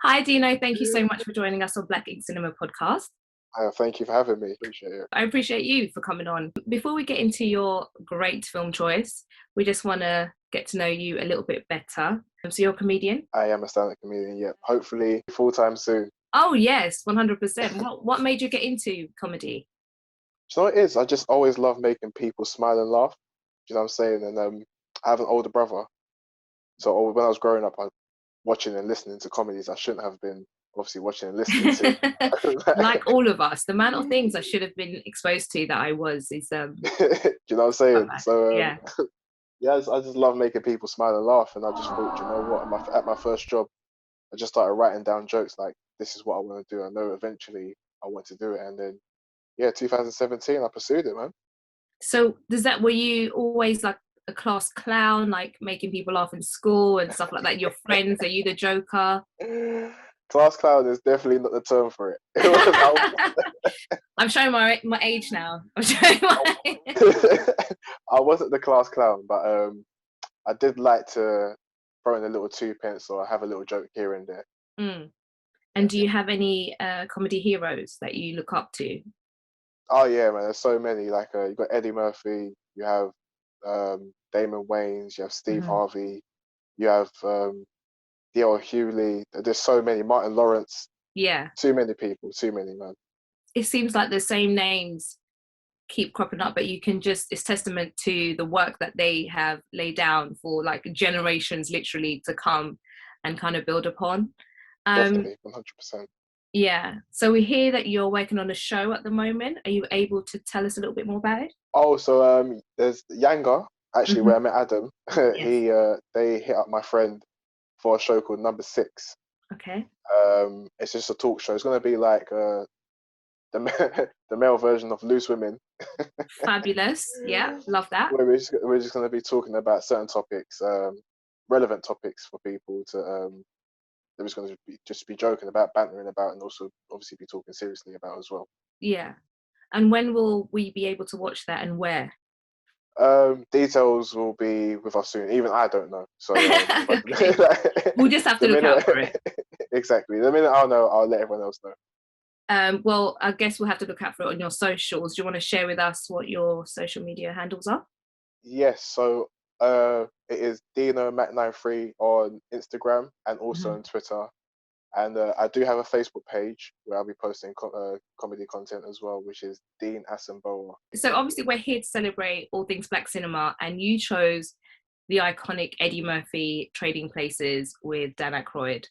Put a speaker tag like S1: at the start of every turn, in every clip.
S1: Hi, Deano. Thank you so much for joining us on Black Ink Cinema podcast.
S2: Thank you for having me. Appreciate it.
S1: I appreciate you for coming on. Before we get into your great film choice, we just want to get to know you a little bit better. So you're a comedian?
S2: I am a stand-up comedian, yeah. Hopefully full-time soon.
S1: Oh, yes, 100%. What made you get into comedy?
S2: Do you know what it is? I just always love making people smile and laugh. Do you know what I'm saying? And I have an older brother. So when I was growing up, I watching and listening to comedies I shouldn't have been obviously watching and listening to.
S1: Like all of us, the amount of things I should have been exposed to that I was is
S2: Do you know what I'm saying? So
S1: yeah.
S2: yeah, I just love making people smile and laugh. And I just thought, you know what? At my first job, I just started writing down jokes like, this is what I want to do. I know eventually I want to do it. And then, yeah, 2017, I pursued it, man.
S1: So were you always like a class clown, like making people laugh in school and stuff like that? Your friends, are you the joker?
S2: Class clown is definitely not the term for it.
S1: I'm showing my age now. I'm showing my
S2: I wasn't the class clown, but I did like to throw in a little two pence or have a little joke here and there.
S1: Mm. And do you have any comedy heroes that you look up to?
S2: Oh yeah, man. There's so many. Like you've got Eddie Murphy, you have Damon Wayans, you have Steve Harvey, you have D.L. Hewley. There's so many. Martin Lawrence.
S1: Yeah.
S2: Too many people. Too many, man.
S1: It seems like the same names keep cropping up, but it's testament to the work that they have laid down for like generations literally to come and kind of build upon.
S2: Definitely, 100%.
S1: Yeah. So we hear that you're working on a show at the moment. Are you able to tell us a little bit more about it?
S2: Oh, so there's Yanga, actually, where I met Adam.
S1: Yes.
S2: They hit up my friend for a show called Number Six.
S1: Okay.
S2: It's just a talk show. It's gonna be like the male version of Loose Women.
S1: Fabulous. Yeah, love that.
S2: We're just gonna be talking about certain topics, relevant topics for people to they're just going to be joking about, bantering about, and also obviously be talking seriously about as well.
S1: Yeah. And when will we be able to watch that and where?
S2: Details will be with us soon. Even I don't know. So
S1: okay. We'll just have to look out for it.
S2: Exactly. The minute I'll know, I'll let everyone else know.
S1: Well, I guess we'll have to look out for it on your socials. Do you want to share with us what your social media handles are?
S2: Yes. So it is Deano Mac93 on Instagram and also on Twitter. And I do have a Facebook page where I'll be posting comedy content as well, which is Dean Asamboa.
S1: So obviously we're here to celebrate all things Black cinema, and you chose the iconic Eddie Murphy Trading Places with Dan Aykroyd.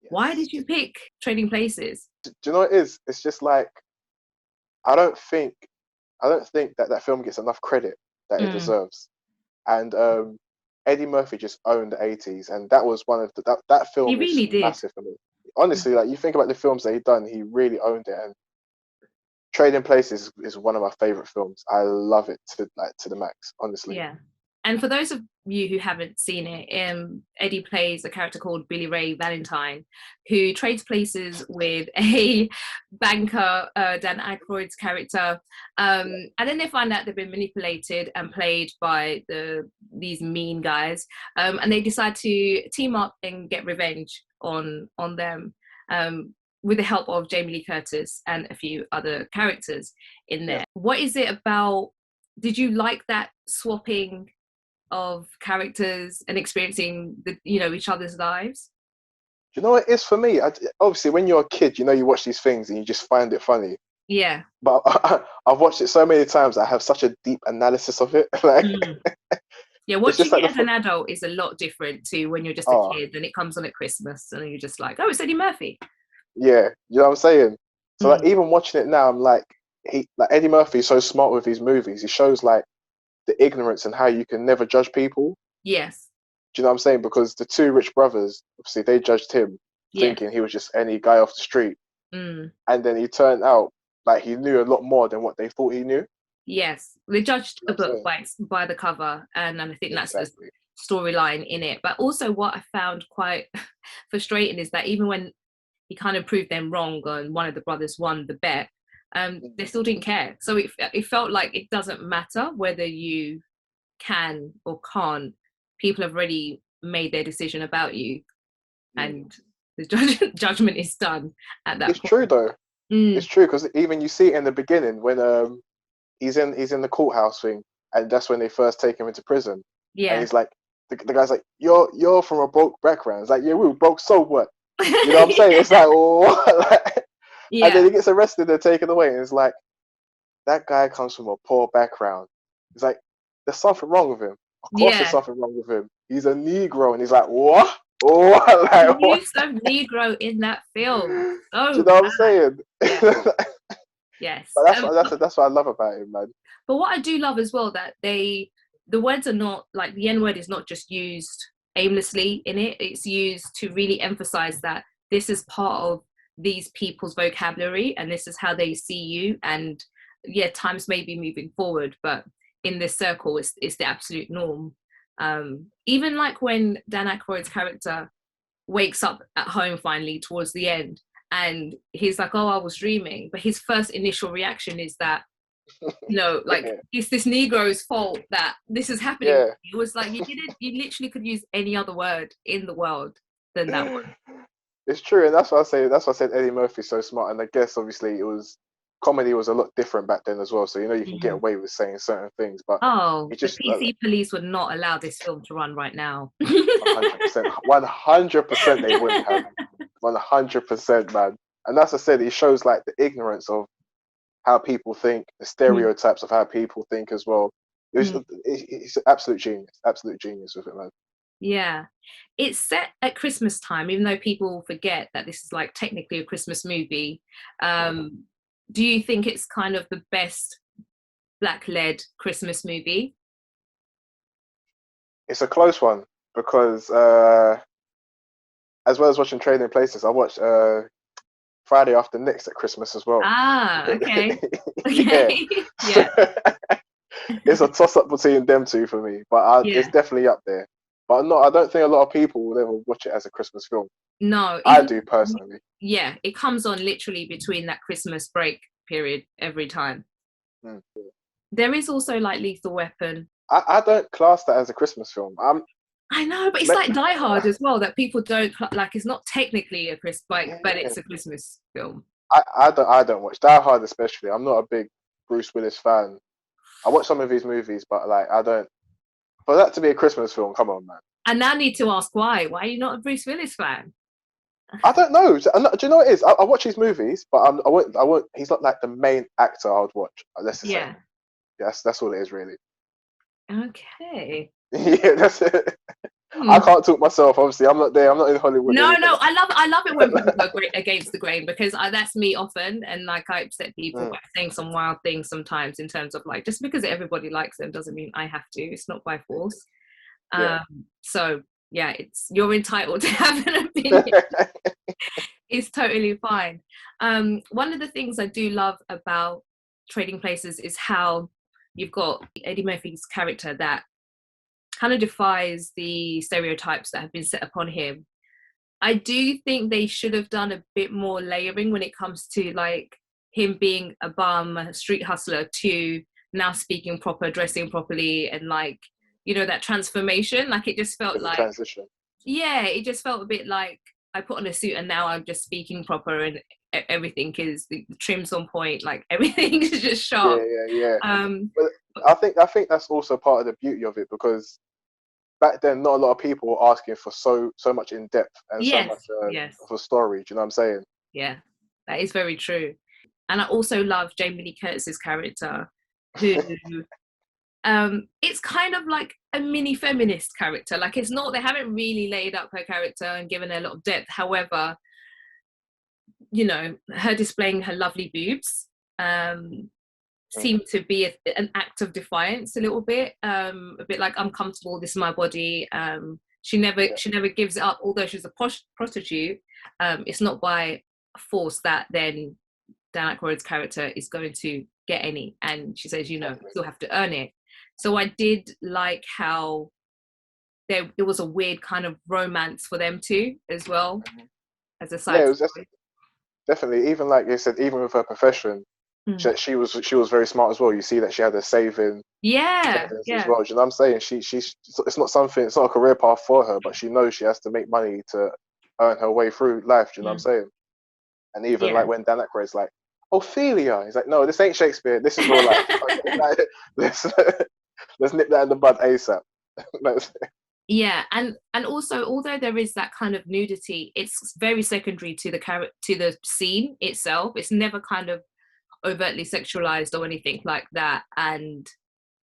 S1: Yes. Why did you pick Trading Places?
S2: Do you know what it is? It's just like, I don't think that film gets enough credit that it deserves. And Eddie Murphy just owned the 80s, and that was one of that film.
S1: He really did.
S2: Massive for me. Honestly, like you think about the films that he done, he really owned it. And Trading Places is one of my favorite films. I love it to the max, honestly.
S1: Yeah. And for those of you who haven't seen it, Eddie plays a character called Billy Ray Valentine, who trades places with a banker, Dan Aykroyd's character, and then they find out they've been manipulated and played by these mean guys, and they decide to team up and get revenge on them, with the help of Jamie Lee Curtis and a few other characters in there. Yeah. What is it about? Did you like that swapping of characters and experiencing each other's lives?
S2: Do you know what it is for me? Obviously, when you're a kid, you watch these things and you just find it funny.
S1: Yeah.
S2: But I've watched it so many times. I have such a deep analysis of it. Like,
S1: yeah, watching it as an adult is a lot different to when you're just a kid and it comes on at Christmas and you're just like, oh, it's Eddie Murphy.
S2: Yeah, you know what I'm saying? So like, even watching it now, I'm like, Eddie Murphy is so smart with his movies. He shows like the ignorance and how you can never judge people.
S1: Yes.
S2: Do you know what I'm saying? Because the two rich brothers, obviously, they judged him, thinking he was just any guy off the street. And then he turned out like he knew a lot more than what they thought he knew.
S1: Yes, they judged a book by the cover, and I think that's the storyline in it. But also, what I found quite frustrating is that even when he kind of proved them wrong and one of the brothers won the bet, they still didn't care. So it felt like it doesn't matter whether you can or can't. People have already made their decision about you, and The judgment is done at that
S2: It's
S1: point.
S2: true though. It's
S1: Mm,
S2: true because even you see it in the beginning when he's in the courthouse thing, and that's when they first take him into prison, and
S1: yeah.
S2: he's like, the guy's like, you're from a broke background. It's like, yeah, we were broke, so what? You know what I'm saying? It's like, what? Like, and then
S1: Yeah.
S2: he gets arrested, they're taken away, and it's like, that guy comes from a poor background. It's like, there's something wrong with him. Of course, there's
S1: Yeah.
S2: something wrong with him. He's a Negro, and he's like, what? What? Like, what?
S1: Use of Negro in that film.
S2: Do you
S1: So
S2: know what I'm
S1: bad.
S2: saying?
S1: Yeah.
S2: But
S1: Yes.
S2: that's what I love about him, man.
S1: But what I do love as well that the words are not like the N word is not just used aimlessly in it. It's used to really emphasize that this is part of these people's vocabulary and this is how they see you. And yeah, times may be moving forward, but in this circle, it's the absolute norm. Even like when Dan Aykroyd's character wakes up at home finally towards the end, and he's like, "Oh, I was dreaming," but his first initial reaction is that like
S2: Yeah,
S1: it's this Negro's fault that this is happening.
S2: yeah.
S1: It was like you literally could use any other word in the world than that one.
S2: It's true, and that's what I say. That's what I said. Eddie Murphy's so smart, and I guess obviously comedy was a lot different back then as well. So you can get
S1: Mm.
S2: away with saying certain things, but
S1: Oh,
S2: it
S1: the
S2: just
S1: PC police would not allow this film to run right now.
S2: 100%, 100% they wouldn't have, 100%, man. And that's what I said. It shows like the ignorance of how people think, the
S1: Mm,
S2: stereotypes of how people think as well.
S1: mm.
S2: It's absolute genius with it, man.
S1: Yeah, it's set at Christmas time, even though people forget that this is like technically a Christmas movie. Um, do you think it's kind of the best black-led Christmas movie?
S2: It's a close one because as well as watching Trading Places, I watched Friday After Next at Christmas as well.
S1: Ah, okay.
S2: Yeah.
S1: Okay. Yeah.
S2: It's a toss up between them two for me, but it's
S1: Yeah.
S2: definitely up there. But no, I don't think a lot of people will ever watch it as a Christmas film.
S1: No,
S2: I
S1: even
S2: do personally.
S1: yeah, it comes on literally between that Christmas break period every time.
S2: Mm.
S1: There is also like Lethal Weapon.
S2: I don't class that as a Christmas film.
S1: I know, but it's
S2: Me-
S1: like Die Hard as well that people don't like. It's not technically a Christmas, like, but
S2: yeah,
S1: it's a Christmas film.
S2: I don't watch Die Hard especially. I'm not a big Bruce Willis fan. I watch some of his movies, but like I don't. For that to be a Christmas film, come on, man.
S1: And now I need to ask why. Why are you not a Bruce Willis fan?
S2: I don't know. Do you know what it is? I watch his movies, but I won't. I won't. He's not like the main actor I would watch. Let's just say.
S1: Yeah.
S2: Yes, that's all it is, really.
S1: Okay.
S2: Yeah, that's it. I
S1: Hmm.
S2: can't talk myself. Obviously, I'm not there. I'm not in Hollywood or
S1: No,
S2: anything.
S1: no, I love it when people go against the grain because that's me often, and like I upset people
S2: Mm,
S1: by saying some wild things sometimes in terms of like just because everybody likes them doesn't mean I have to. It's not by force.
S2: yeah.
S1: So yeah, you're entitled to have an opinion. It's totally fine. One of the things I do love about Trading Places is how you've got Eddie Murphy's character that kind of defies the stereotypes that have been set upon him. I do think they should have done a bit more layering when it comes to like him being a bum, a street hustler, to now speaking proper, dressing properly, and like, that transformation. Like it just felt
S2: With the
S1: like,
S2: transition.
S1: yeah, it just felt a bit like I put on a suit and now I'm just speaking proper and everything is the trim's on point, like everything is just
S2: Yeah,
S1: sharp.
S2: yeah, yeah.
S1: Um,
S2: But I think that's also part of the beauty of it because back then not a lot of people were asking for so much in depth and so
S1: yes,
S2: much
S1: yes,
S2: of a story. Do you know what I'm saying?
S1: yeah, that is very true. And I also love Jamie Lee Curtis's character, who it's kind of like a mini feminist character. Like it's not, they haven't really laid up her character and given her a lot of depth. However, her displaying her lovely boobs
S2: Mm,
S1: seemed to be an act of defiance a little bit, a bit like I'm comfortable, this is my body. She never
S2: yeah,
S1: she never gives it up, although she's a prostitute. It's not by force that then Dan Aykroyd's character is going to get any, and she says, you
S2: exactly.
S1: still have to earn it. So I did like how it was a weird kind of romance for them too, as well,
S2: Mhm.
S1: as a
S2: Yeah,
S1: side
S2: it was
S1: story.
S2: definitely even like you said, even with her profession,
S1: Mm.
S2: she was very smart as well. You see that she had a
S1: Yeah,
S2: savings as
S1: yeah,
S2: well. Do you know what I'm saying? She's it's not a career path for her, but she knows she has to make money to earn her way through life. Do you know what I'm
S1: Mm.
S2: saying? And even
S1: Yeah.
S2: like when Dan Aykroyd's like, Ophelia, he's like, no, this ain't Shakespeare. This is real life. Okay, like, let's nip that in the bud ASAP.
S1: Yeah, and also, although there is that kind of nudity, it's very secondary to the scene itself. It's never kind of overtly sexualized or anything like that. And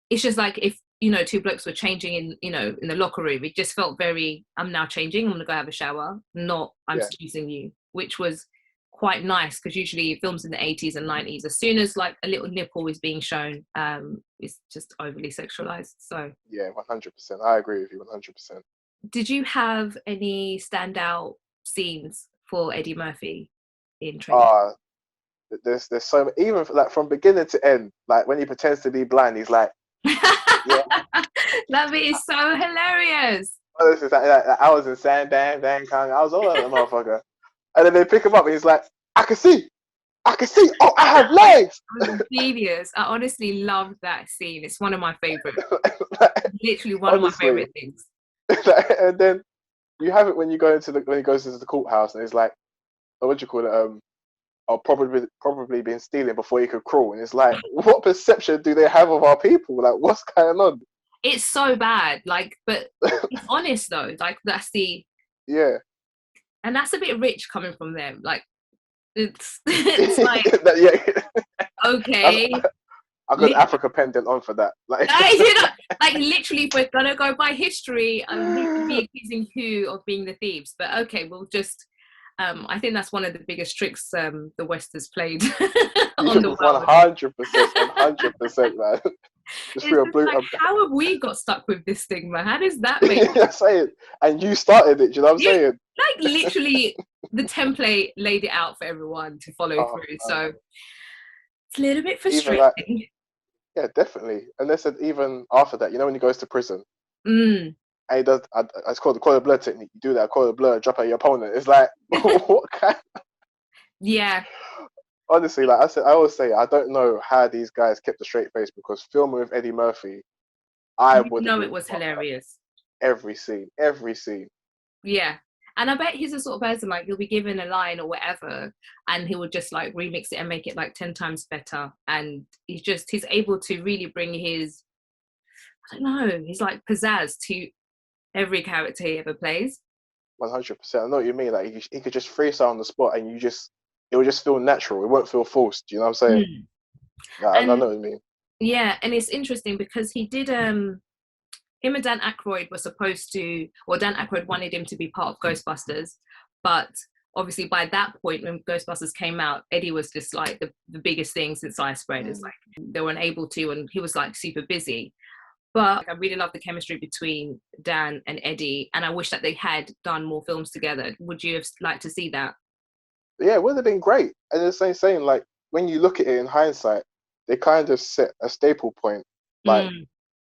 S1: it's just like if, you know, two blokes were changing in, you know, in the locker room, it just felt very, I'm now changing, I'm gonna go have a shower, not I'm
S2: Yeah,
S1: seducing you, which was quite nice, because usually films in the 80s and 90s, as soon as like a little nipple is being shown, it's just overly sexualized. So
S2: yeah, 100%. I agree with you 100%.
S1: did you have any standout scenes for Eddie Murphy in Trading?
S2: Ah, there's so even like from beginning to end, like when he pretends to be blind, he's like, yeah,
S1: That bit is so hilarious.
S2: oh, this is like, I was in Sandan, Kong, I was all over the motherfucker, and then they pick him up, and he's like, I can see, oh, I have legs.
S1: It was genius. I honestly loved that scene. It's one of my favorite.
S2: Like,
S1: Literally one of my
S2: honestly,
S1: favorite things.
S2: and then you have it when you go into when he goes into the courthouse, and it's like, oh, what do you call it? Or probably been stealing before he could crawl, and it's like, what perception do they have of our people? Like, what's going on?
S1: It's so bad. Like, but it's honest though. Like
S2: Yeah.
S1: and that's a bit rich coming from them. Like, it's like,
S2: Yeah.
S1: okay.
S2: I got an Africa pendant on for that. Like,
S1: You know, like literally, if we're gonna go by history, who could be accusing who of being the thieves? But okay, we'll just. I think that's one of the biggest tricks the West has played on the world.
S2: 100%, 100%, man. Just
S1: It's
S2: for
S1: just like, how have we got stuck with this thing, man? How does that make
S2: I'm saying, and you started it. Do you know what I'm
S1: you,
S2: saying?
S1: like literally the template laid it out for everyone to follow through. So it's a little bit
S2: even like,
S1: frustrating.
S2: yeah, definitely. And they said even after that, you know, when he goes to prison
S1: Mm,
S2: and he does, it's called the call of blur technique. You do that, call of blur, drop out your opponent. It's like, what kind?
S1: yeah,
S2: Honestly, like I said, I always say, I don't know how these guys kept a straight face, because filming with Eddie Murphy, I
S1: you
S2: would have
S1: know it
S2: been
S1: was
S2: fucked up
S1: hilarious.
S2: every scene, every scene.
S1: Yeah. And I bet he's the sort of person, like, he'll be given a line or whatever, and he will just like remix it and make it like 10 times better. And he's able to really bring his, I don't know, he's like pizzazz to every character he ever plays.
S2: 100%. I know what you mean. Like he could just freestyle on the spot, and it would just feel natural. It won't feel forced. Do you know what I'm saying?
S1: Mm.
S2: Yeah, I know
S1: And
S2: what you mean.
S1: yeah, and it's interesting because he did him and Dan Aykroyd were supposed to, well, Dan Aykroyd wanted him to be part of Ghostbusters, but obviously by that point when Ghostbusters came out, Eddie was just like the biggest thing since sliced bread. It's like they weren't able to, and he was like super busy. But I really love the chemistry between Dan and Eddie, and I wish that they had done more films together. Would you have liked to see that?
S2: Yeah, it would have been great. And the same, like when you look at it in hindsight, they kind of set a staple point, like
S1: Mm,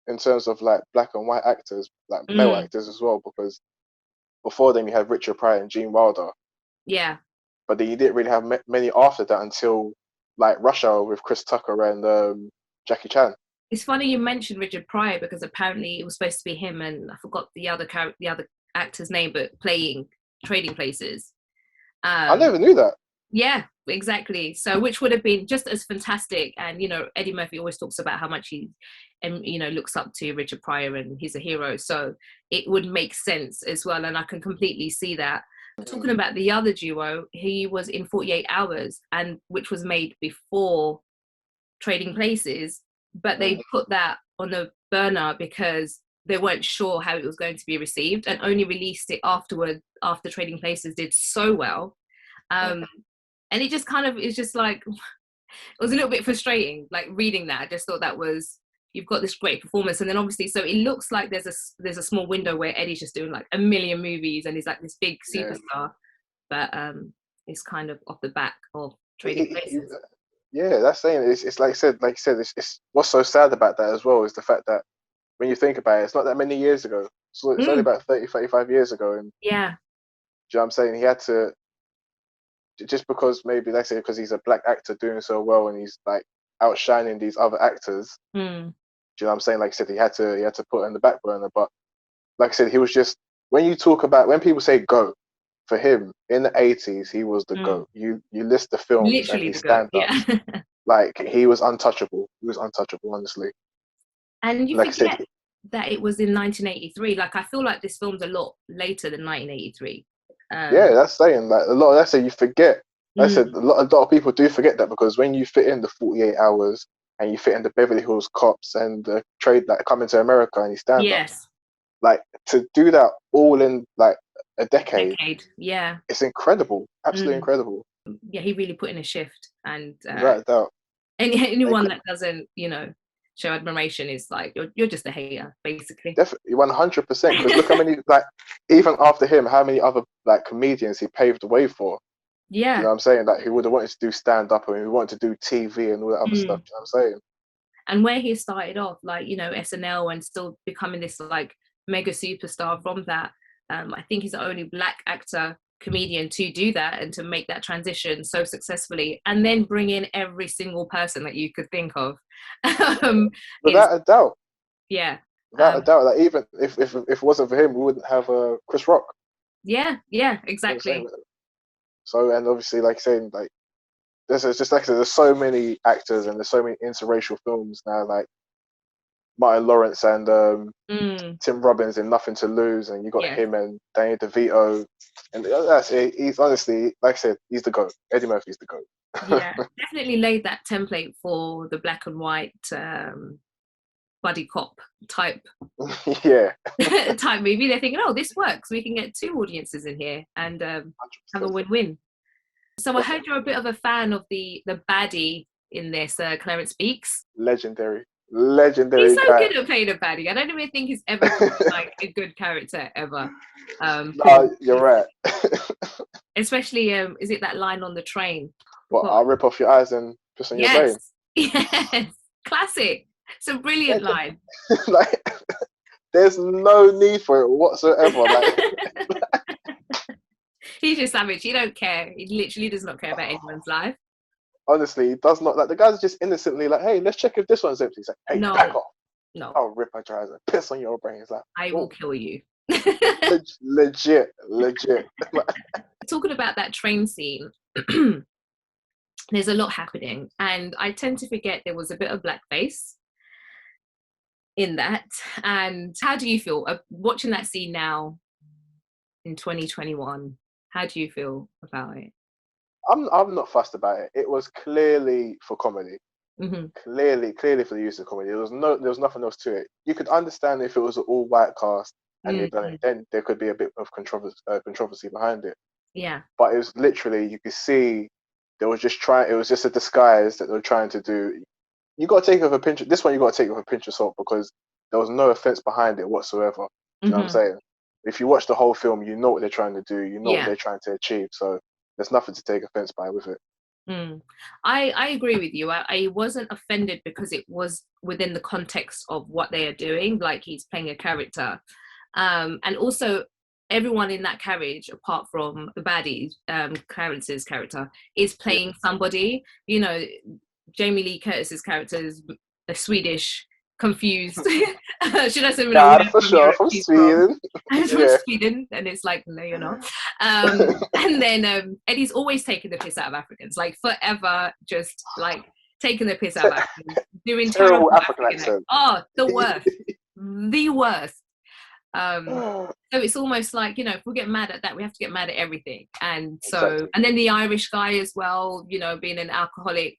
S2: in terms of like black and white actors, like male
S1: mm,
S2: actors as well, because before them you had Richard Pryor and Gene Wilder,
S1: yeah.
S2: but then you didn't really have many after that until like Rush Hour with Chris Tucker and Jackie Chan.
S1: It's funny you mentioned Richard Pryor, because apparently it was supposed to be him, and I forgot the other actor's name, but playing Trading Places.
S2: I
S1: Um,
S2: never knew that.
S1: yeah, exactly. So, which would have been just as fantastic. And you know, Eddie Murphy always talks about how much he, you know, looks up to Richard Pryor, and he's a hero. So it would make sense as well, and I can completely see that. Talking about the other duo, he was in 48 Hours, and which was made before Trading Places, but they put that on the burner because they weren't sure how it was going to be received, and only released it afterward after Trading Places did so well. And it just kind of is just like, it was a little bit frustrating, like reading that. I just thought that was, you've got this great performance, and then obviously, so it looks like there's a small window where Eddie's just doing like a million movies and he's like this big
S2: Yeah.
S1: superstar, but it's kind of off the back of Trading
S2: He- he-
S1: Places.
S2: yeah, that's saying it's like you said, it's what's so sad about that as well is the fact that when you think about it, it's not that many years ago. So it's only
S1: Mm,
S2: about 30, 35 years ago, and
S1: yeah.
S2: do you know what I'm saying? He had to, just because maybe let's say because he's a black actor doing so well and he's like outshining these other actors.
S1: Mm,
S2: Do you know what I'm saying? Like I said, he had to put it in the back burner. But like I said, he was just, when you talk about, when people say go, for him in the 80s, he was the GOAT. You list the films and
S1: Literally
S2: his
S1: the goat. Yeah.
S2: stand-ups, like he was untouchable. He was untouchable, honestly.
S1: And you
S2: Like I said,
S1: forget that it was in 1983. Like, I feel like this film's a lot later than 1983.
S2: yeah, that's saying like a lot. That's saying you forget. Like I said,
S1: Mm,
S2: a lot of people do forget that because when you fit in the 48 hours and you fit in the Beverly Hills Cops and the trade that coming to America and you stand up,
S1: yes,
S2: like to do that all in like a decade,
S1: decade. Yeah.
S2: it's incredible, absolutely
S1: Mm.
S2: incredible,
S1: Yeah, he really put in a shift. And
S2: without a doubt. They
S1: anyone
S2: could
S1: that doesn't, show admiration is like, you're just a hater, basically.
S2: definitely 100% because look how many like even after him, how many other like comedians he paved the way for. You
S1: Yeah.
S2: know what I'm saying? Like who would have wanted to do stand up and who wanted to do TV and all that other stuff.
S1: Mm.
S2: You know what I'm saying?
S1: And where he started off, like, SNL, and still becoming this like mega superstar from that. I think he's the only black actor comedian to do that and to make that transition so successfully, and then bring in every single person that you could think of. Is
S2: Without a doubt.
S1: Yeah.
S2: Without a doubt. Like even if it wasn't for him, we wouldn't have Chris Rock.
S1: Yeah,
S2: You know what I'm saying?
S1: exactly.
S2: So and obviously like saying like there's just like I said, there's so many actors and there's so many interracial films now, like Martin Lawrence and
S1: Mm,
S2: Tim Robbins in Nothing to Lose, and you got
S1: yes.
S2: him and Danny DeVito, and that's it. He's honestly, like I said, he's the GOAT. Eddie Murphy's the GOAT.
S1: Yeah, definitely laid that template for the black and white buddy cop type
S2: Yeah,
S1: type movie. They're thinking, oh, this works. We can get two audiences in here and have a
S2: 100%.
S1: win-win. So I heard
S2: Definitely
S1: you're a bit of a fan of the baddie in this, Clarence Speaks.
S2: legendary,
S1: He's
S2: legendary
S1: so
S2: guy.
S1: good at playing a baddie. I don't even think he's ever played like a good character ever.
S2: No, you're right.
S1: Especially, is it that line on the train?
S2: But I'll rip off your eyes and piss on your brain.
S1: Yes, yes, classic. It's a brilliant line.
S2: Like, there's no need for it whatsoever. Like,
S1: He's just savage. He don't care. He literally does not care about anyone's life.
S2: honestly, he does not. Like, the guys are just innocently like, hey, let's check if this one's empty. He's like, hey, back
S1: No,
S2: off.
S1: no,
S2: I'll rip out your eyes and piss on your brain. It's like,
S1: I will
S2: oh,
S1: kill you.
S2: legit.
S1: Talking about that train scene, there's a lot happening, and I tend to forget there was a bit of blackface in that. And how do you feel watching that scene now in 2021? How do you feel about it?
S2: I'm not fussed about it. It was clearly for comedy.
S1: Mm-hmm.
S2: Clearly for the use of comedy. There was nothing else to it. You could understand if it was an all white cast and they'd done
S1: Mm-hmm.
S2: it, then there could be a bit of controversy behind it.
S1: Yeah.
S2: But it was literally, you could see they were just trying. It was just a disguise that they were trying to do. You got to take it with a pinch. This one you got to take it with a pinch of salt because there was no offense behind it whatsoever. You know what I'm
S1: Mm-hmm.
S2: saying? If you watch the whole film, you know what they're trying to do. You know what
S1: Yeah.
S2: they're trying to achieve. So there's nothing to take offense by with it.
S1: I agree with you. I wasn't offended because it was within the context of what they are doing, like he's playing a character, and also everyone in that carriage apart from the baddie, Clarence's character, is playing somebody. Jamie Lee Curtis's character is a Swedish confused. Should I say
S2: Nah,
S1: where
S2: for
S1: from
S2: sure,
S1: Europe
S2: from
S1: she's from?
S2: Sweden.
S1: From
S2: Yeah.
S1: Sweden, and it's like, no, you're not. And then Eddie's always taking the piss out of Africans, like forever, just like taking the piss out of Africans, doing terrible
S2: Terrible African
S1: African
S2: accent.
S1: Oh, the worst, the worst. So it's almost like, if we get mad at that, we have to get mad at everything. And so,
S2: Exactly.
S1: and then the Irish guy as well, being an alcoholic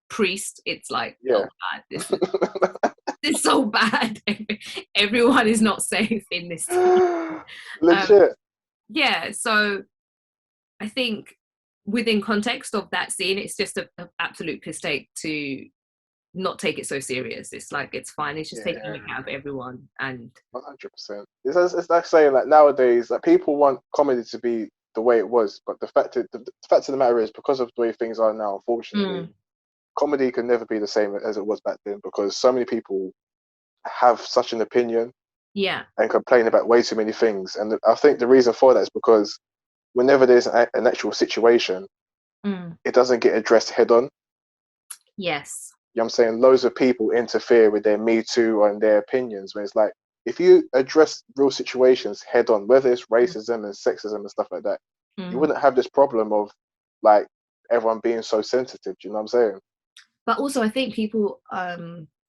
S1: priest, it's like,
S2: Yeah.
S1: oh God, this is so bad. Everyone is not safe in this.
S2: Legit.
S1: Yeah, so I think within context of that scene, it's just an absolute mistake to not take it so serious. It's like, it's fine. It's just taking the mick out of everyone. And
S2: 100%. It's like saying like nowadays, like people want comedy to be the way it was, but the fact of the matter is, because of the way things are now, unfortunately, comedy can never be the same as it was back then because so many people have such an opinion and complain about way too many things. And I think the reason for that is because whenever there's an actual situation, it doesn't get addressed head on.
S1: Yes.
S2: You know what I'm saying? Loads of people interfere with their Me Too and their opinions when it's like, if you address real situations head on, whether it's racism and sexism and stuff like that, you wouldn't have this problem of like everyone being so sensitive. Do you know what I'm saying?
S1: But also, I think people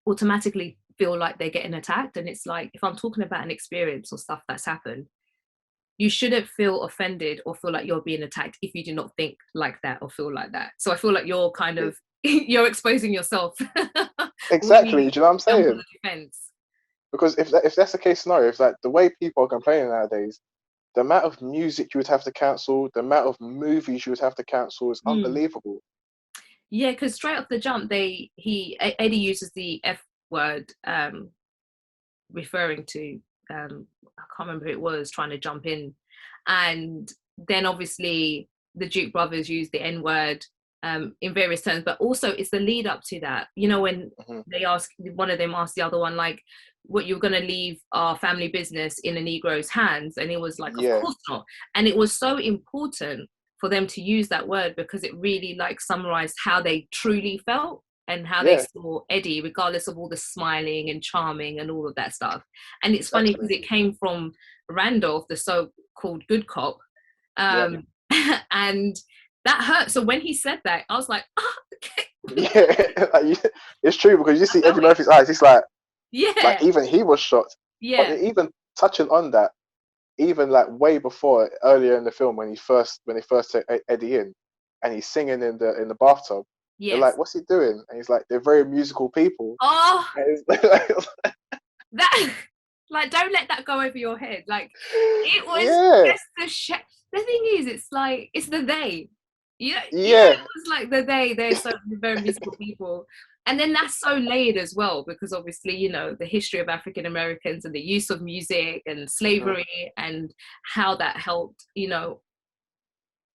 S1: automatically feel like they're getting attacked, and it's like, if I'm talking about an experience or stuff that's happened, you shouldn't feel offended or feel like you're being attacked if you do not think like that or feel like that. So I feel like you're kind of you're exposing yourself when
S2: Exactly.
S1: you
S2: Do you know what I'm
S1: jump on
S2: saying?
S1: the defense.
S2: Because if that's the case scenario, if like the way people are complaining nowadays, the amount of music you would have to cancel, the amount of movies you would have to cancel is unbelievable.
S1: Yeah, because straight off the jump, Eddie uses the F word, referring to I can't remember who it was trying to jump in, and then obviously the Duke brothers use the N word in various terms, but also it's the lead up to that. You know, when they ask, one of them asked the other one, like, what, you're going to leave our family business in a Negro's hands? And it was like, of course not. And it was so important for them to use that word because it really like summarized how they truly felt and how they saw Eddie, regardless of all the smiling and charming and all of that stuff. And it's funny because it came from Randolph, the so-called good cop, and that hurt. So when he said that, I was like, oh, okay.
S2: It's true, because you see Eddie Murphy's eyes. He's like even he was shocked.
S1: Yeah.
S2: But even touching on that, even like way before, earlier in the film, when they first take Eddie in, and he's singing in the bathtub. They're like, what's he doing? And he's like, they're very musical people.
S1: Oh, that, like, don't let that go over your head. Like, it was just the thing is, it's like, it's the they. It was like the they're so very musical people. And then that's so layered as well, because obviously, you know, the history of African Americans and the use of music and slavery and how that helped, you know,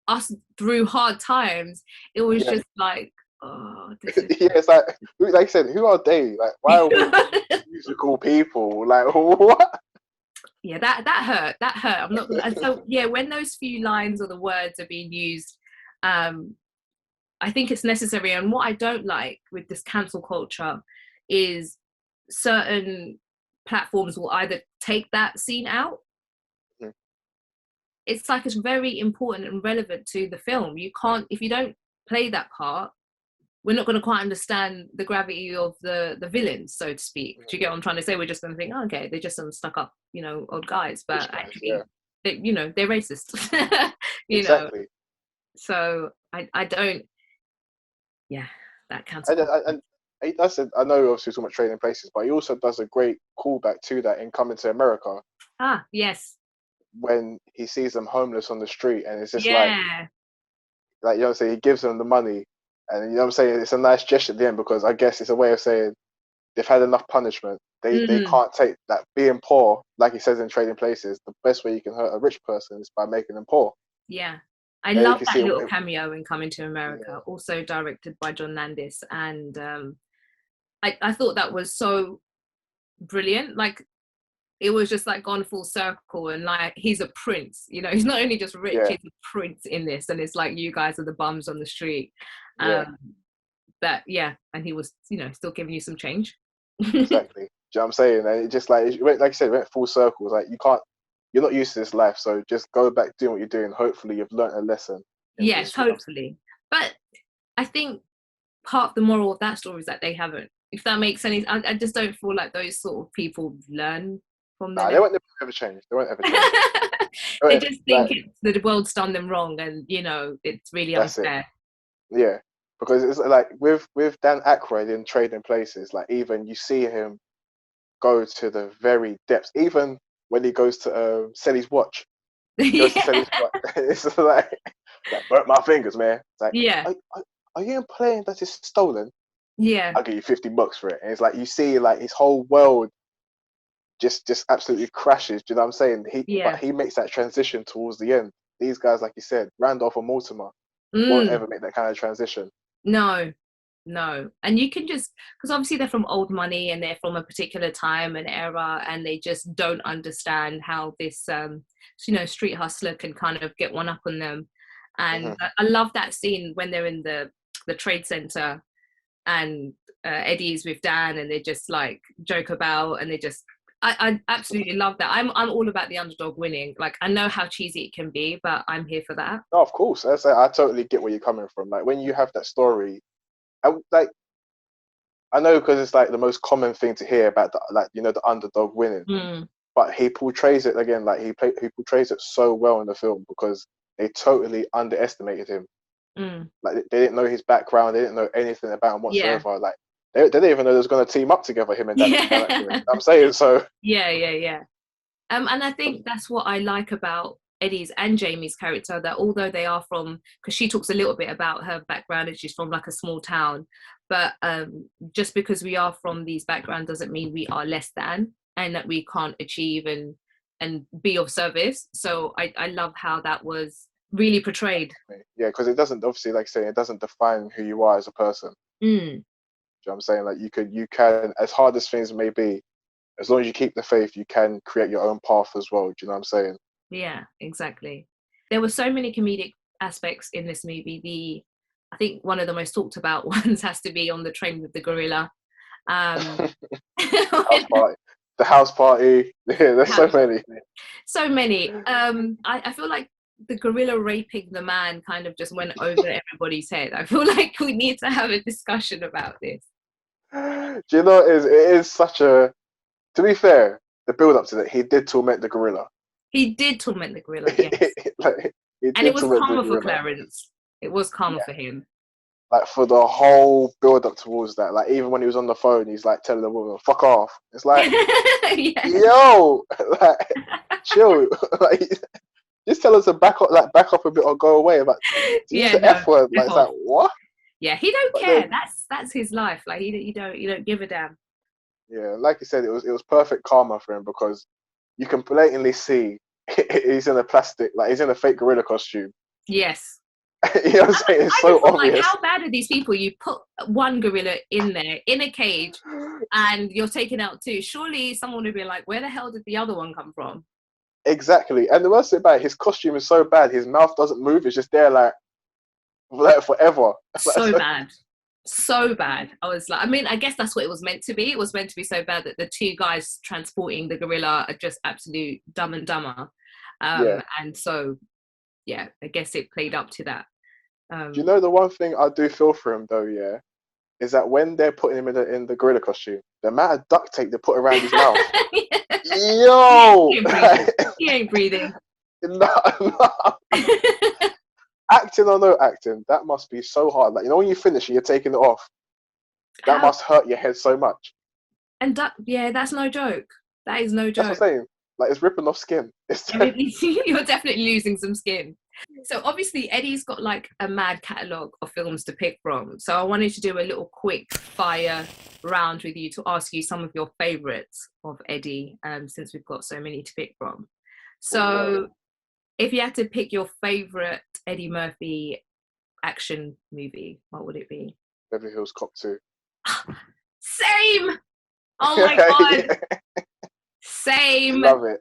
S1: us through hard times. It was just like, oh, this is
S2: it's like I said, who are they? Like, why are we musical people? Like, what?
S1: Yeah, that hurt. That hurt. I'm not gonna. And so yeah, when those few lines or the words are being used, I think it's necessary. And what I don't like with this cancel culture is certain platforms will either take that scene out. It's like, it's very important and relevant to the film. You can't, if you don't play that part, we're not going to quite understand the gravity of the villains, so to speak. Do you get what I'm trying to say? We're just going to think, oh, okay, they're just some stuck up, you know, old guys, but actually, they, you know, they're racist. you know. So I don't. Yeah, that cancel.
S2: And he does it. I know obviously talking about Trading Places, but he also does a great callback to that in Coming to America.
S1: Ah, yes.
S2: When he sees them homeless on the street, and it's just like you know what I'm saying, he gives them the money, and you know what I'm saying, it's a nice gesture at the end, because I guess it's a way of saying they've had enough punishment. They can't take that. Being poor, like he says in Trading Places, the best way you can hurt a rich person is by making them poor.
S1: Yeah. I love that little cameo in Coming to America, also directed by John Landis. And I thought that was so brilliant. Like, it was just like gone full circle, and like, he's a prince, you know, he's not only just rich, he's a prince in this, and it's like, you guys are the bums on the street. But yeah, and he was, you know, still giving you some change.
S2: Exactly. Do you know what I'm saying? And it just like I said, it went full circle. It's like, you're not used to this life, so just go back doing what you're doing. Hopefully you've learned a lesson.
S1: Yes, hopefully. But I think part of the moral of that story is that they haven't, if that makes any. I just don't feel like those sort of people learn from them.
S2: They won't ever change. They won't ever change.
S1: They just think the world's done them wrong, and you know, it's really unfair.
S2: Yeah, because it's like with Dan Aykroyd in Trading Places, like, even you see him go to the very depths, even when he goes to sell his watch. He goes to sell his watch. It's like burnt my fingers, man. It's like, are you implying that it's stolen?
S1: Yeah,
S2: I'll give you $50 for it. And it's like, you see like his whole world just absolutely crashes. Do you know what I'm saying? But he makes that transition towards the end. These guys, like you said, Randolph and Mortimer, won't ever make that kind of transition.
S1: No. And you can just, because obviously they're from old money and they're from a particular time and era, and they just don't understand how this you know, street hustler can kind of get one up on them. And I love that scene when they're in the trade center, and Eddie's with Dan, and they just like joke about, and they just I absolutely love that. I'm all about the underdog winning. Like, I know how cheesy it can be, but I'm here for that.
S2: No, of course. I totally get where you're coming from. Like when you have that story, like I know because it's like the most common thing to hear about the, like the underdog winning.
S1: Mm,
S2: But he portrays it again, like he portrays it so well in the film because they totally underestimated him.
S1: mm.
S2: Like they didn't know his background, they didn't know anything about him
S1: Yeah.
S2: whatsoever. Like they didn't even know they was going to team up together, him and Dan Aykroyd.
S1: Yeah.
S2: I'm saying so.
S1: Yeah. And I think that's what I like about Eddie's and Jamie's character, that although they are from, because she talks a little bit about her background and she's from like a small town, but just because we are from these backgrounds doesn't mean we are less than, and that we can't achieve and be of service. So I love how that was really portrayed.
S2: Yeah, because it doesn't obviously, like I say, it doesn't define who you are as a person.
S1: Mm,
S2: You know what I'm saying? Like you can, as hard as things may be, as long as you keep the faith, you can create your own path as well. Do you know what I'm saying?
S1: yeah, exactly. There were so many comedic aspects in this movie. I think one of the most talked about ones has to be on the train with the gorilla. Um,
S2: House party, the house party. Yeah, there's so many.
S1: so many. I feel like the gorilla raping the man kind of just went over everybody's head. I feel like we need to have a discussion about this.
S2: Do you know it is such a. To be fair, the build up to that, he did torment the gorilla.
S1: He did torment the gorilla, yes.
S2: Like he
S1: And it
S2: did
S1: was
S2: torment the
S1: karma for
S2: gorilla.
S1: Clarence. It was karma
S2: Yeah.
S1: for him.
S2: Like for the whole build up towards that, like even when he was on the phone, he's like telling the woman, "Fuck off." It's like,
S1: Yeah.
S2: yo, like chill, like just tell us to back up a bit or go away. Like to use
S1: Yeah,
S2: the
S1: no,
S2: F word, like
S1: F
S2: it's
S1: off.
S2: like what?
S1: Yeah, he don't
S2: But
S1: care.
S2: then,
S1: That's his life. Like you don't give a damn.
S2: yeah, like you said, it was perfect karma for him because you can blatantly see he's in a plastic, like he's in a fake gorilla costume.
S1: Yes.
S2: You know what I'm saying? It's
S1: I
S2: so
S1: just thought, like,
S2: obvious.
S1: how bad are these people? You put one gorilla in there in a cage and you're taking out two. Surely someone would be like, where the hell did the other one come from?
S2: Exactly. And the worst thing about it, his costume is so bad, his mouth doesn't move. It's just there like forever.
S1: So bad. So bad. I was like, I mean, I guess that's what it was meant to be. It was meant to be so bad that the two guys transporting the gorilla are just absolute dumb and dumber.
S2: Yeah.
S1: And so, yeah, I guess it played up to that.
S2: Do you know the one thing I do feel for him though, yeah, is that when they're putting him in the gorilla costume, the amount of duct tape they put around his mouth. Yo,
S1: He ain't breathing. He ain't breathing.
S2: no, acting or no acting, that must be so hard. Like when you finish and you're taking it off, that
S1: How
S2: must hurt your head so much.
S1: and yeah, that's no joke. That is no
S2: That's what
S1: joke.
S2: I'm saying. Like it's ripping off skin. It's
S1: You're definitely losing some skin. So obviously Eddie's got like a mad catalogue of films to pick from. So I wanted to do a little quick fire round with you to ask you some of your favourites of Eddie, since we've got so many to pick from. So if you had to pick your favourite Eddie Murphy action movie, what would it be?
S2: Beverly Hills Cop 2.
S1: Same! Oh my God! Same.
S2: Love it.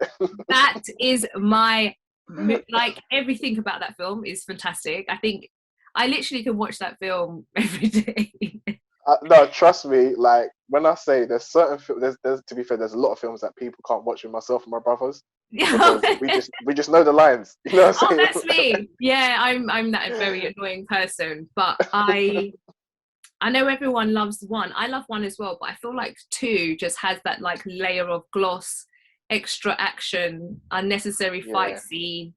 S1: That is my, like, everything about that film is fantastic. I think I literally can watch that film every day.
S2: No, trust me. Like when I say there's certain there's to be fair, there's a lot of films that people can't watch with myself and my brothers because we just know the lines. You know what I'm
S1: Oh,
S2: saying?
S1: that's me. Yeah, I'm that very annoying person. But I know everyone loves one. I love one as well, but I feel like two just has that like layer of gloss, extra action, unnecessary fight scene.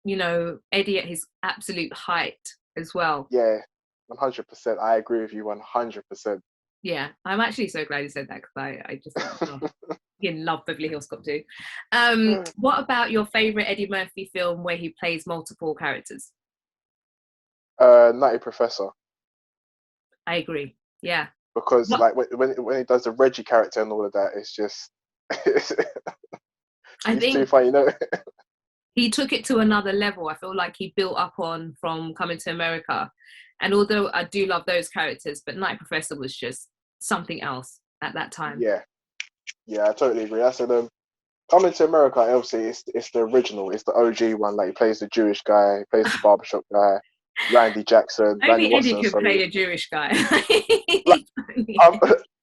S1: You know, Eddie at his absolute height as well.
S2: Yeah, 100%. I agree with you 100%.
S1: Yeah, I'm actually so glad you said that because I just love Beverly Hills Cop 2. What about your favorite Eddie Murphy film where he plays multiple characters?
S2: Nutty Professor.
S1: I agree. Yeah.
S2: Because
S1: What
S2: like when he does the Reggie character and all of that, it's just it's
S1: I
S2: too
S1: think
S2: funny, you know.
S1: he took it to another level. I feel like he built up on from Coming to America. And although I do love those characters, but Night Professor was just something else at that time.
S2: Yeah, I totally agree. I said Coming to America, obviously it's the original, it's the OG one. Like he plays the Jewish guy, he plays the barbershop guy. Randy Jackson, Randy
S1: Only Eddie
S2: Watson.
S1: could
S2: Sorry.
S1: play a Jewish guy.
S2: Like,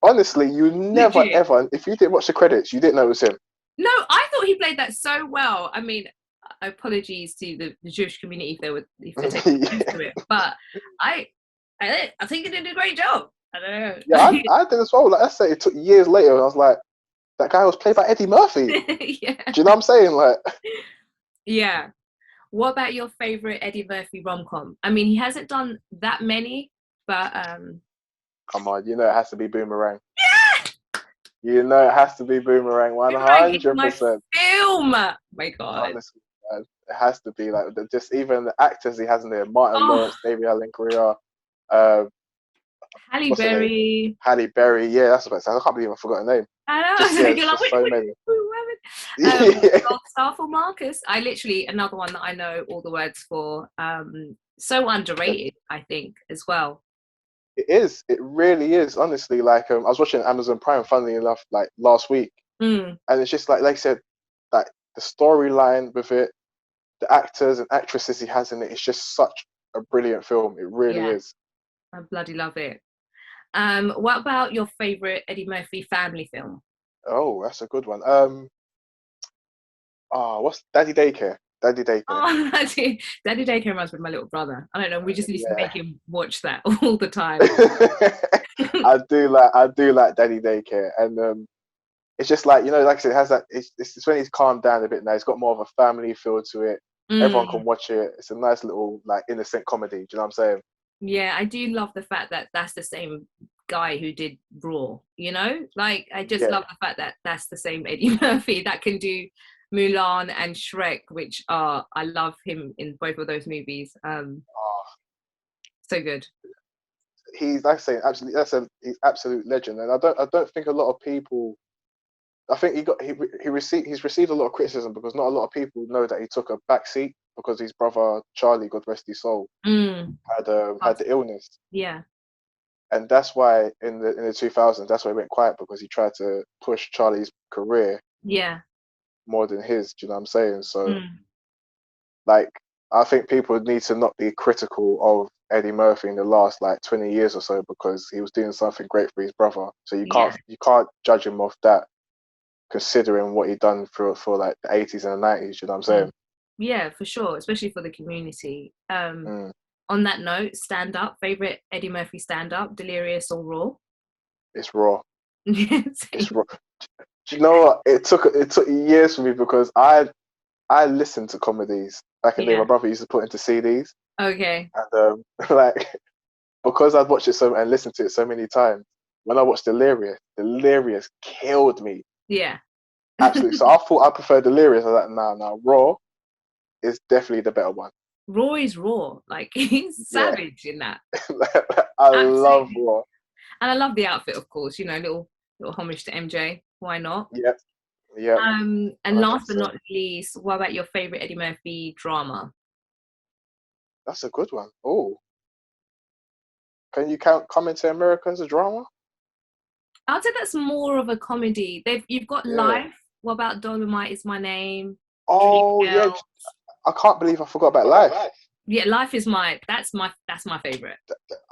S2: honestly, you never
S1: Legit.
S2: ever, if you didn't watch the credits, you didn't know it was him.
S1: No, I thought he played that so well. I mean, apologies to the Jewish community if they're taking offense to it, but I I think he did a great job. I don't know.
S2: Yeah, I did as well. Like I said, it took years later, and I was like, that guy was played by Eddie Murphy.
S1: Yeah.
S2: Do you know what I'm saying? Like,
S1: Yeah. What about your favorite Eddie Murphy rom-com? I mean, he hasn't done that many, but
S2: come on, you know it has to be Boomerang. You know it has to be Boomerang,
S1: Boomerang is my
S2: 100%.
S1: film. My God.
S2: Honestly, man, it has to be like just even the actors he has in there: Martin
S1: Oh,
S2: Lawrence, David Allen Greer, uh,
S1: Halle
S2: what's her name?
S1: Berry.
S2: Halle Berry. Yeah, that's what I said. I can't believe I forgot her name.
S1: I know.
S2: Just yeah,
S1: You're
S2: it's
S1: like,
S2: just so many.
S1: Gold Star for Marcus. I literally another one that I know all the words for. So underrated, I think, as well.
S2: It is. It really is. Honestly, like I was watching Amazon Prime, funnily enough, like last week, and it's just like I said, like the storyline with it, the actors and actresses he has in it, it's just such a brilliant film. It really
S1: Yeah,
S2: is.
S1: I bloody love it. What about your favorite Eddie Murphy family film?
S2: Oh, that's a good one. What's Daddy Daycare? Daddy Daycare.
S1: Oh, Daddy Daycare reminds me of my little brother. I don't know. We just used to
S2: Yeah.
S1: make him watch that all the time.
S2: I do like Daddy Daycare, and it's just like like I said, it has that. It's when he's calmed down a bit now. It's got more of a family feel to it. Everyone can watch it. It's a nice little like innocent comedy. Do you know what I'm saying?
S1: Yeah, I do love the fact that that's the same guy who did Raw. Like I just
S2: Yeah.
S1: love the fact that that's the same Eddie Murphy that can do Mulan and Shrek, which are I love him in both of those movies.
S2: Oh,
S1: So good.
S2: he's like I say, absolutely. He's absolute legend, and I don't think a lot of people. I think he's received a lot of criticism because not a lot of people know that he took a back seat because his brother Charlie, God rest his soul, had the illness,
S1: Yeah.
S2: and that's why in the 2000s that's why he went quiet because he tried to push Charlie's career
S1: Yeah.
S2: more than his. Do you know what I'm saying? So like I think people need to not be critical of Eddie Murphy in the last like 20 years or so because he was doing something great for his brother. So you can't judge him off that, considering what he done for like the 80s and the 90s. You know what I'm saying?
S1: Yeah, for sure, especially for the community. On that note, stand up, favorite Eddie Murphy stand up, Delirious or Raw?
S2: It's raw.
S1: Yes.
S2: It's raw. Do you know what? It took years for me because I listened to comedies back in the day.
S1: Yeah.
S2: My brother used to put into CDs,
S1: Okay.
S2: and like because I'd watched it and listened to it so many times. When I watched Delirious killed me.
S1: Yeah.
S2: Absolutely. So I thought I preferred Delirious. I was like, nah, Raw is definitely the better one.
S1: Raw is raw. Like he's
S2: Yeah.
S1: savage in that.
S2: I love Raw.
S1: And I love the outfit, of course. Little homage to MJ. Why not?
S2: Yep.
S1: And
S2: 100%.
S1: last but not least, what about your favorite Eddie Murphy drama?
S2: That's a good one. Oh, can you count Coming to America as a drama?
S1: I'd say that's more of a comedy. You've got
S2: Yeah.
S1: Life. What about Dolomite is My Name?
S2: Oh yeah, I can't believe I forgot about Life.
S1: Yeah, Life is that's my favorite.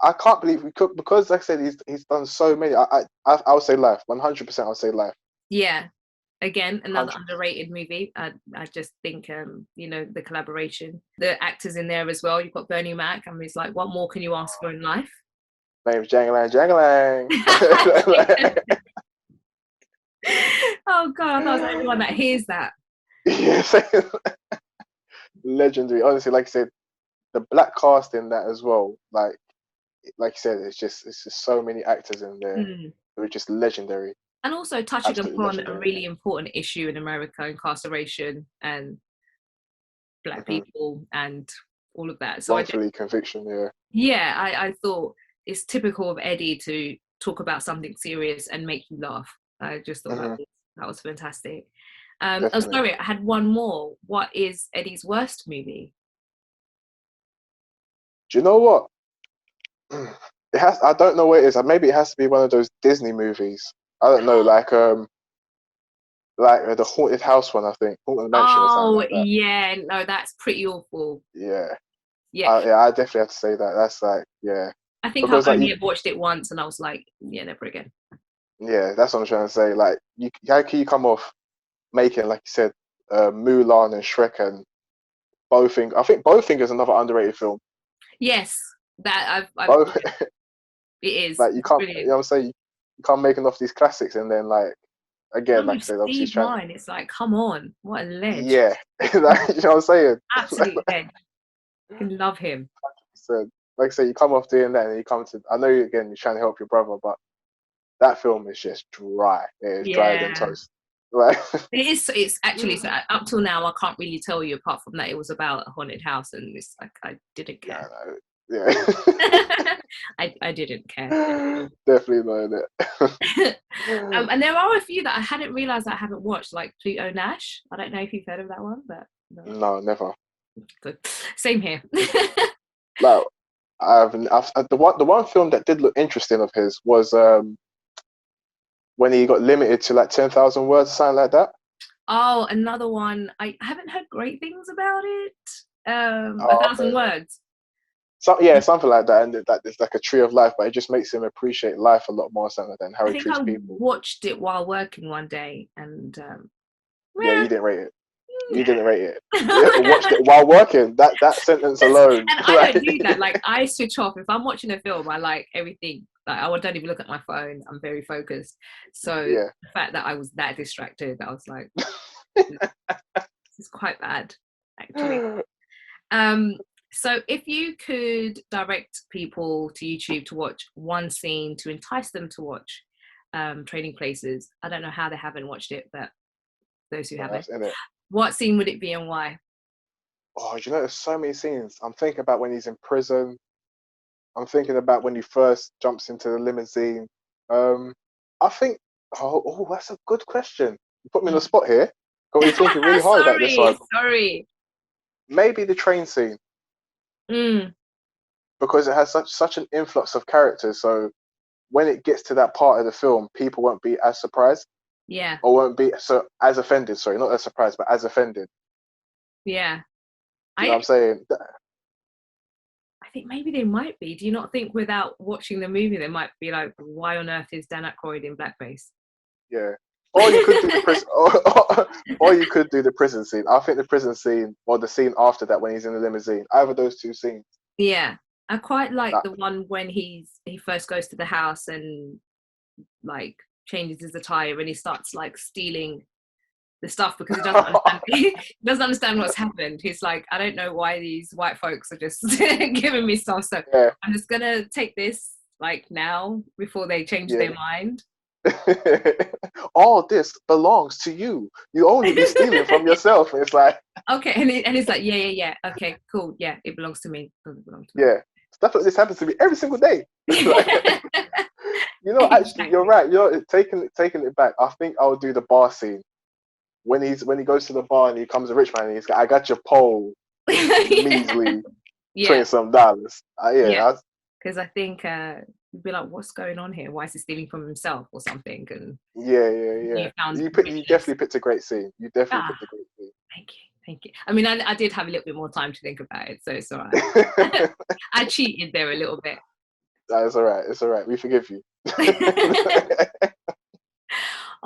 S2: I can't believe we could because like I said he's done so many. I would say Life. 100%. I'll say Life.
S1: Yeah. Again, another
S2: 100%.
S1: underrated movie. I just think the collaboration, the actors in there as well. You've got Bernie Mac. I mean, it's like, what more can you ask for in life?
S2: Name's Jangalang Jangalang.
S1: Oh God, I thought I was the only one that hears that.
S2: Yes. Legendary. Honestly, like I said, the black cast in that as well. Like you said, it's just so many actors in there who are just legendary.
S1: And also touching
S2: Absolutely
S1: upon
S2: legendary.
S1: a really important issue in America, incarceration and black people and all of that. So
S2: wrongfully conviction, yeah.
S1: Yeah, I thought it's typical of Eddie to talk about something serious and make you laugh. I just thought that was fantastic. Oh, sorry, I had one more. What is Eddie's worst movie?
S2: Do you know what? It has. I don't know what it is. Maybe it has to be one of those Disney movies. I don't know, like the Haunted House one. I think Haunted Mansion or something like that.
S1: Yeah, no, that's pretty awful.
S2: Yeah,
S1: Yeah.
S2: Yeah, I definitely have to say that. That's like, yeah,
S1: I think I've
S2: because like
S1: only watched it once and I was like, yeah, never again.
S2: yeah, that's what I'm trying to say. Like, how can you come off making, like you said, Mulan and Shrek and Bowfinger? I think Bowfinger is another underrated film.
S1: Yes, that I've
S2: Both,
S1: it is.
S2: like you
S1: It's
S2: can't, you
S1: brilliant.
S2: know what I'm saying? You can't make enough these classics, and then like again,
S1: And
S2: like I
S1: with
S2: said, obviously he's
S1: Steve
S2: trying.
S1: Mine, it's like, come on, what a ledge.
S2: Yeah, like, you know what I'm saying?
S1: Absolute ledge. I can love him.
S2: So, like I say, you come off doing that, and you come to. I know you again. You're trying to help your brother, but that film is just dry. It is drier than
S1: Yeah.
S2: toast. Like,
S1: It is. It's actually so. Up till now, I can't really tell you apart from that it was about a haunted house, and it's like I didn't
S2: no,
S1: care.
S2: no, yeah,
S1: I didn't care.
S2: definitely not it.
S1: And there are a few that I hadn't realized I haven't watched, like Pluto Nash. I don't know if you've heard of that one, but no.
S2: No, never.
S1: Good. Same here.
S2: Like, the one film that did look interesting of his was when he got limited to like 10,000 words, something like that.
S1: Oh, another one. I haven't heard great things about it. A
S2: Oh,
S1: Thousand Words.
S2: so yeah, something like that, and that it's like a tree of life, but it just makes him appreciate life a lot more, something like that, and how
S1: I
S2: he
S1: think
S2: treats
S1: I
S2: people.
S1: watched it while working one day, and
S2: Yeah,
S1: yeah,
S2: you didn't rate it. You
S1: yeah.
S2: didn't rate it. Yeah, watched it while working. That sentence alone,
S1: And I don't do that. Like I switch off. If I'm watching a film, I like everything. Like I don't even look at my phone. I'm very focused. So
S2: yeah.
S1: the fact that I was that distracted, I was like, this is quite bad, actually. Um, so if you could direct people to YouTube to watch one scene to entice them to watch Trading Places, I don't know how they haven't watched it, but those who haven't,
S2: That's in it.
S1: what scene would it be and why?
S2: Oh, you know, there's so many scenes. I'm thinking about when he's in prison. I'm thinking about when he first jumps into the limousine. Um, I think. That's a good question. You put me on the spot here. Got me thinking really hard about this one.
S1: Sorry.
S2: Maybe the train scene
S1: Mm,
S2: because it has such an influx of characters. So when it gets to that part of the film, people won't be as surprised
S1: yeah,
S2: or won't be so as offended. Sorry, not as surprised, but as offended.
S1: yeah.
S2: Do you know what
S1: I
S2: I'm saying?
S1: I think maybe they might be. Do you not think without watching the movie, they might be like, why on earth is Dan Aykroyd in blackface?
S2: Yeah. Or you could do the prison, or you could do the prison scene. I think the prison scene or the scene after that when he's in the limousine. Either those two scenes.
S1: Yeah, I quite like
S2: That,
S1: the one when he first goes to the house and like changes his attire and he starts like stealing the stuff because he doesn't understand he doesn't understand what's happened. He's like, I don't know why these white folks are just giving me stuff, so
S2: yeah,
S1: I'm just gonna take this like now before they change
S2: yeah.
S1: their mind.
S2: All this belongs to you. You only be stealing from yourself. And it's like,
S1: Okay, and it's like, yeah, okay, cool, yeah, it belongs to me. It doesn't belong to me.
S2: yeah, stuff like this happens to me every single day. Like, you know, actually, you're
S1: Exactly.
S2: right. You know, taking it back. I think I'll do the bar scene when he goes to the bar and he becomes a rich man. And he's like, I got your pole, measly
S1: Yeah,
S2: 20 some dollars.
S1: yeah,
S2: Yeah,
S1: because I think you'd be like, what's going on here? Why is he stealing from himself or something? And
S2: yeah.
S1: you found
S2: You
S1: richness.
S2: definitely picked a great scene. You definitely
S1: Ah,
S2: picked a great
S1: thank you. I mean, I did have a little bit more time to think about it, so it's all right.
S2: scene.
S1: I cheated there a little bit.
S2: It's all right. It's all right. We forgive you.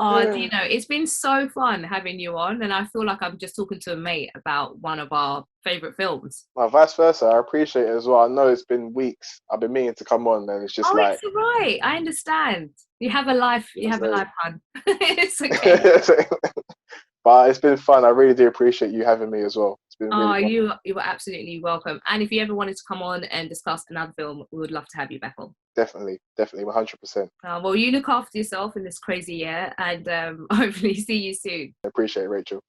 S1: Oh, Dino, it's been so fun having you on, and I feel like I'm just talking to a mate about one of our favorite films.
S2: Well, vice versa. I appreciate it as well. I know it's been weeks. I've been meaning to come on, and it's just
S1: Oh,
S2: like,
S1: it's all right. I understand. You have a life.
S2: you
S1: You have a
S2: know
S1: life, hon. It's okay.
S2: what I'm saying? But it's been fun. I really do appreciate you having me as well. It's been really
S1: Oh,
S2: fun.
S1: you were absolutely welcome. And if you ever wanted to come on and discuss another film, we would love to have you back on.
S2: Definitely, 100%.
S1: Well, you look after yourself in this crazy year, and hopefully see you soon.
S2: I appreciate it, Rachel.